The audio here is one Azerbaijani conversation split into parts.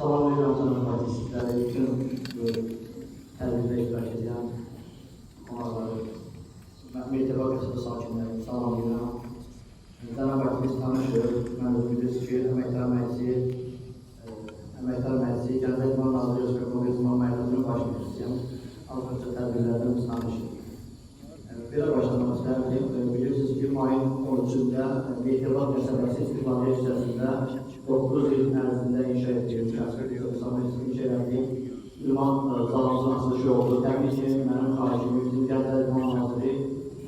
Salamlayıram canım partisizləri, bütün bu tədbirdə iştirak edən onları, Mehtəba qəsəbə sakinləri salamlayıram. Cənab partimiz tanışır, mən özüm bilirsiniz ki, əməkdar məclisi, Gəncə İdman Naziri Özbək Konqres İdman Mərkəzinin baş müdürüyəm. Az-öncə tədbirlərdən biz tanışıq. Belə başlamaq istəyirəm, bilirsiniz ki, mayın 13-də Mehtəba qəsəbəsi istiqlaliyyət hissəsində 9 il ərzində inşa etdiğimiz inşa etdiğim İdman zalımızın açılışı oldu. Təbii ki, mənim xahişim, bizim Gəncə İdman Naziri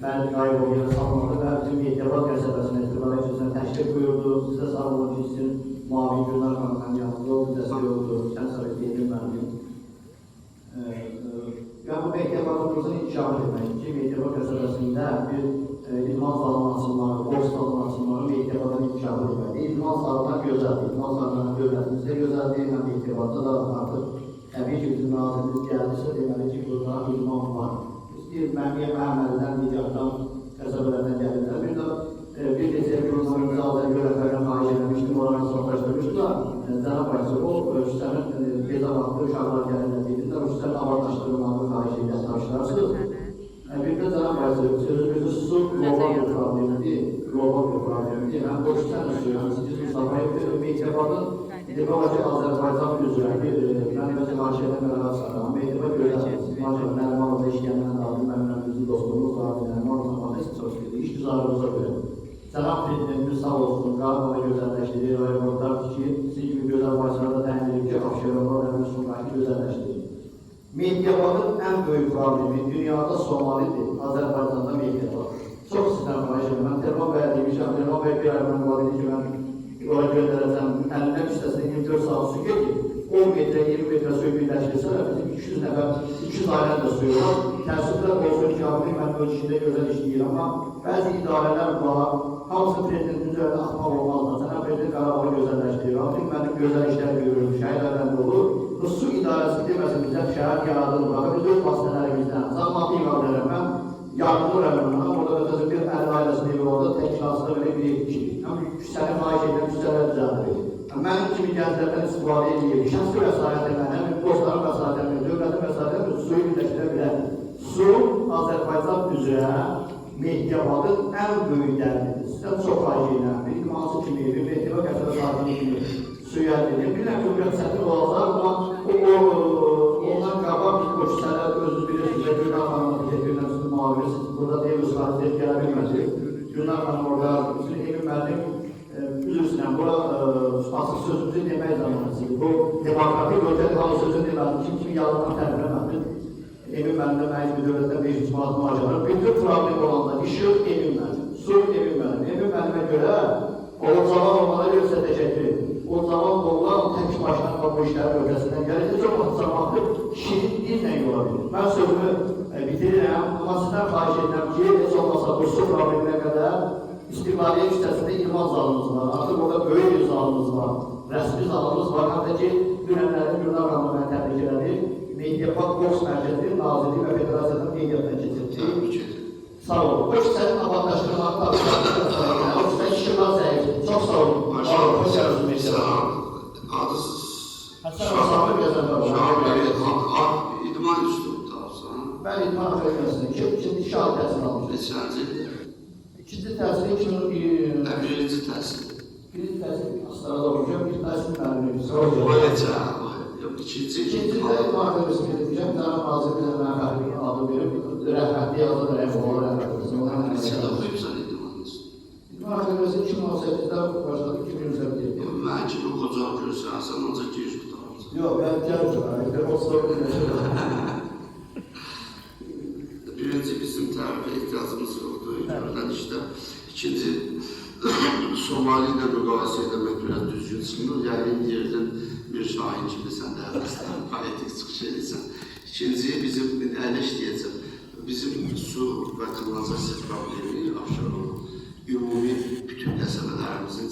Fərdi Qayıboğlu'ya salmadı və bizim Mehtəba qəsəbəsinin istiqlaliyyət hissəsində təşrif buyurdu. Sizə sağ olun ki, sizin Muavin Günlər Xanımdan yanında oldu, dəstək oldu, Kənd Sarayı Deyilin mənim. Yəni, bu Mehtəbamızın inkişaf etmək ki, Mehtəba qəsəbəsində bir idman salonu açılmağı, boks salonu açılmağı Mehtəbadan inkişaf etməli. İdman salonuna gözəldir, idman salonuna dövlətimizdə gözəldir, həm Mehtəbada da artıq təbii ki, bizim nazirimiz gəldirsə, deməli ki, burada idman var. İstəyir, Məmiyyə Məhəmməlidən, Digərdən, qəsəbələrdən gəlirlər. Bir neçə qurumlarımızı Azərbaycan rəhbərdən xahiş edilmişdim, onların sohbətləmişdilər. Cənab Bayçı, o üstənin tezə vaxtı uşaqlar gəlirlər deyirlər, üstənin avantajlarını xahiş edən daşlarsınız. Bir də Cənab Bayçı, sözümüzü su global bir problemidir, həm bu üstənin suyu, həm siz Mustafa'yı Mehtəbanın demək ki, Azərbaycan üzrə bir məniməcə xahiş edən məlumat sarıram. Mehtəba görəsiniz, Nərimanımızda işləyəndən aldım, məndən bizim dostumuz var, Nərimanımızda çox istəyir, iş güzarımıza görə. Cənab Prezidentimiz sağ olsun, Qarabağda gözəlləşdirir, aeroportlar ki, sizin kimi gözəl başlarda təmin edib ki, Abşeronlar və Müslümanlar göstərilir. Mehtəbanın ən böyük problemi dünyada Somalidir, Azərbaycanda Mehtəba. Çox sizdən xahiş edirəm, mən Terman bəyə demişəm, Terman bəyə bir ayından var dedi ki, mən oraya göndərəcəm, əlindən üstəsində 24 saat su gedir, 10 metrə, 20 metrə suyu birləşdirsə, bizim 200 nəfər, 200 ailən də suyu var. Təəssüflər olsun ki, mən ölçündə gözəl işləyir, amma bəzi idarələr var, hamısı Prezidentimiz üzərində axmaq olmazlar. Cənab Prezident Qarabağı gözəlləşdirir, artıq mənim gözəl işlər görürüm, şəhərlərdən də olur. Bu su idarəsi deməsin bizə şəhər yaradılır, biz öz vasitələrimizdən, zahmatı iqabilərəm, mən yardımcı rəmənəm, orada özəsi bir əl ailəsində evi orada tək şansında belə bir kişi. Səni xahiş edirəm, küçələr düzəldirir. Mənim kimi gənclərdən istifadə edir, şəxsi vəsaitlə mənim, dostların vəsaitlə, dövlətin vəsaitlə suyu birləşdirə bilər. Su Azərbaycan üzrə Mehtəbanın ən böyük dərdidir. Sizdən çox xahiş edirəm, bir hansı kimi, bir Mehtəba qəsəbə sakini kimi suyu əldə edir. Bir nəfə çətin olacaq, amma ondan qabaq biz o küçələr özünüz bilirsiniz, Gülnar xanımla bir-birlə sizin müavinəsiniz, burada deyil, ısrarınızı gələ bilmədik. Gülnar xanım orada, bizim Emin müəllim, üzrüsünəm, bura asıl sözümüzü demək zamanısıdır. Bu demokratik ölkədə hamı sözünü demədim, kim yalından tərbiləmədim. Emin müəllimdə mənim bir dövlətdə 500 manat maaşlanır. Bütün problem olanda işıq Emin müəllim, su Emin müəllim. Emin müəllimə görə o zaman onlara görsə təşəkkür edir. O zaman onlar tək başlanma bu işlərin ötəsindən gəlir. Heç olmadı zamanı şirin dillə yola bilir. Mən sözümü bitirirəm, amma sizdən xahiş edirəm ki, heç olmasa bu su probleminə qədər İstiqlaliyyət hissəsində idman zalımız var. Artıq orada böyük bir zalımız var. Rəsmi zalımız var. Hatta ki, dünənlərdə Gülnar xanımı mən təbrik elədim. Mehtəba boks mərkəzi, nazirlik və federasiyadan qeydiyyatdan keçirildi. Sağ olun. O kisənin avantajlarını tartışlarına, o kisə işıqlar zəifdir. Çox sağ olun. Hoş gəldiniz Mehtəba. Adısız. Şahı Gəzənbər var. İdman üstü tutarsan. Mən idman akademiyasında ikinci şahı təhsil almışım. Neçənci? İkinci təhsili 2000... Birinci təhsil. Birinci təhsil Astarada olacaq, bir təhsil müəllimi. O neçə? İkinci. İkinci də idman akademiyasını gedəcəm, Cənab Nazirliyə mən fərqli adı verib, rəhmətli yazı da rəhmətli rəhmətli. Neçədə oxuyubsan idman üstü? İdman akademiyası 2018-də başladı, 2018-də. Mən kimi qocağı görürsən, sən ancaq giriş qutarırsan. Yox, mən gəlmişəm, o sorunu yaşadım. Birinci bizim tərifə ehtiyacımız yoxdur, görülən işdə. İkinci, Somali ilə müqayisə edəmək biraz düzgün çıxmır. Yəqin yerdən bir şahin kimi sən də həvəslər, poetik çıxış edirsən. İkinci, bizim əyləş deyəcəm, bizim su və kanalizasiya problemi Abşeronun ümumi bütün qəsəbələrimizin